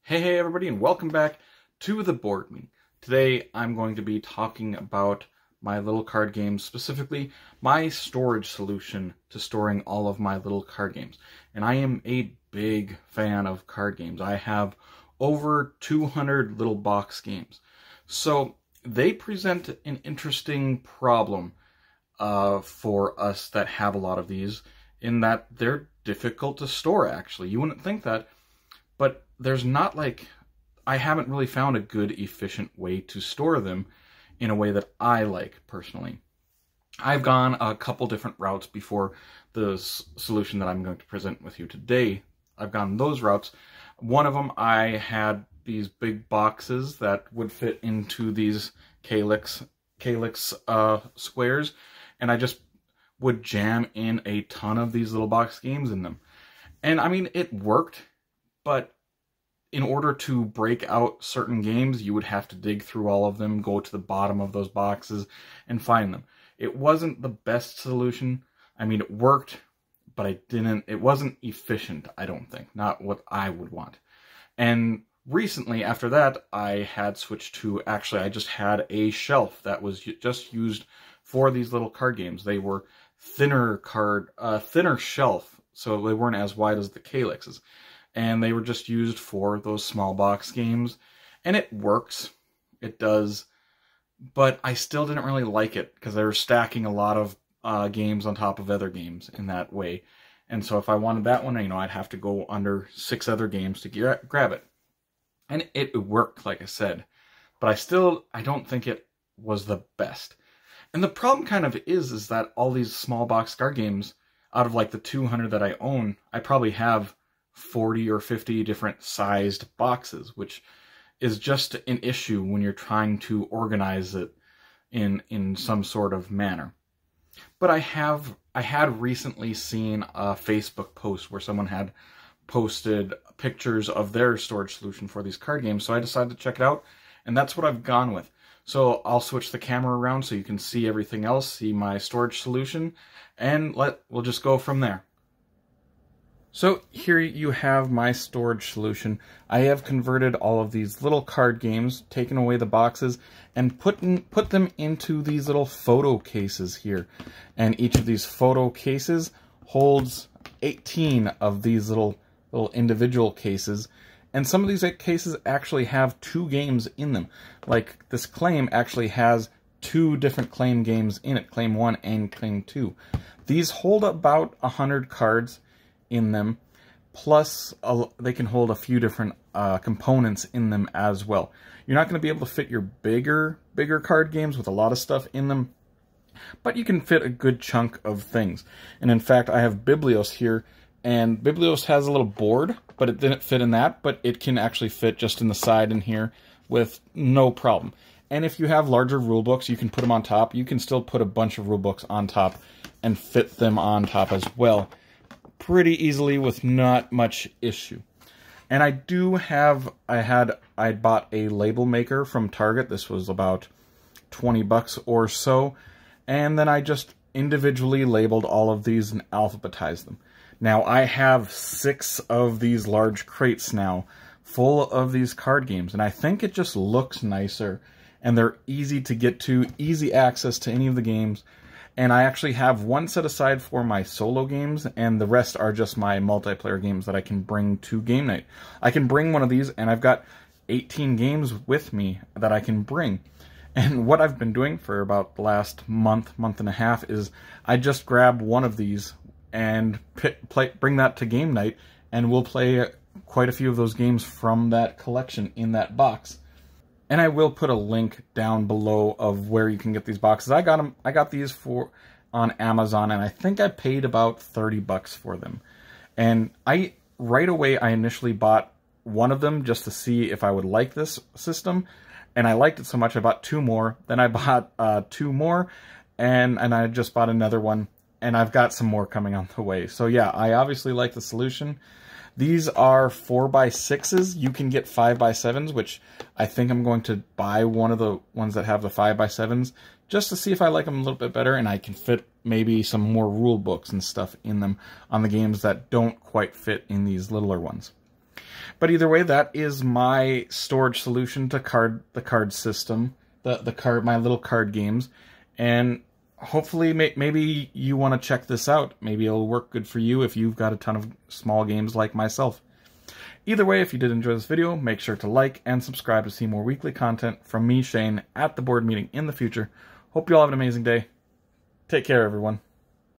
Hey everybody, and welcome back to the Board Me. Today I'm going to be talking about my little card games, specifically my storage solution to storing all of my little card games. And I am a big fan of card games. I have over 200 little box games. So they present an interesting problem for us that have a lot of these, in that they're difficult to store, actually. You wouldn't think that, but there's not I haven't really found a good, efficient way to store them in a way that I like, personally. I've gone a couple different routes before the solution that I'm going to present with you today. I've gone those routes. One of them, I had these big boxes that would fit into these Calyx squares, and I just would jam in a ton of these little box games in them. And I mean, it worked, but in order to break out certain games, you would have to dig through all of them, go to the bottom of those boxes, and find them. It wasn't the best solution. I mean, it worked, but it wasn't efficient, I don't think. Not what I would want. And recently, after that, I had switched to, actually, I just had a shelf that was just used for these little card games. They were thinner shelf, so they weren't as wide as the Calyxes. And they were just used for those small box games. And it works. It does. But I still didn't really like it, because they were stacking a lot of games on top of other games in that way. And so if I wanted that one, I'd have to go under 6 other games to grab it. And it worked, like I said. But I don't think it was the best. And the problem kind of is that all these small box card games, out of like the 200 that I own, I probably have 40 or 50 different sized boxes, which is just an issue when you're trying to organize it in some sort of manner. But I had recently seen a Facebook post where someone had posted pictures of their storage solution for these card games, so I decided to check it out, and that's what I've gone with. So I'll switch the camera around so you can see everything else, see my storage solution, and we'll just go from there. So here you have my storage solution. I have converted all of these little card games, taken away the boxes, and put them into these little photo cases here. And each of these photo cases holds 18 of these little individual cases. And some of these cases actually have 2 games in them. Like this Claim actually has 2 different Claim games in it, Claim 1 and Claim 2. These hold about 100 cards in them, plus they can hold a few different components in them as well. You're not going to be able to fit your bigger card games with a lot of stuff in them, but you can fit a good chunk of things. And in fact, I have Biblios here, and Biblios has a little board, but it didn't fit in that, but it can actually fit just in the side in here with no problem. And if you have larger rule books, you can put them on top. You can still put a bunch of rule books on top and fit them on top as well, pretty easily with not much issue. And I bought a label maker from Target. This was about 20 bucks or so. And then I just individually labeled all of these and alphabetized them. Now I have 6 of these large crates now full of these card games. And I think it just looks nicer. And they're easy to get to, easy access to any of the games. And I actually have one set aside for my solo games, and the rest are just my multiplayer games that I can bring to game night. I can bring one of these, and I've got 18 games with me that I can bring. And what I've been doing for about the last month and a half is I just grab one of these and bring that to game night, and we'll play quite a few of those games from that collection in that box. And I will put a link down below of where you can get these boxes. I got these on Amazon, and I think I paid about 30 bucks for them. And right away I initially bought one of them just to see if I would like this system, and I liked it so much I bought 2 more. Then I bought 2 more, and I just bought another one, and I've got some more coming on the way. So yeah, I obviously like the solution. These are 4x6s. You can get 5x7s, which I think I'm going to buy one of the ones that have the 5x7s just to see if I like them a little bit better, and I can fit maybe some more rule books and stuff in them on the games that don't quite fit in these littler ones. But either way, that is my storage solution to the card system, my little card games, and hopefully maybe you want to check this out. Maybe it'll work good for you if you've got a ton of small games like myself. Either way, if you did enjoy this video, make sure to like and subscribe to see more weekly content from me, Shane, at the board meeting in the future. Hope you all have an amazing day. Take care, everyone.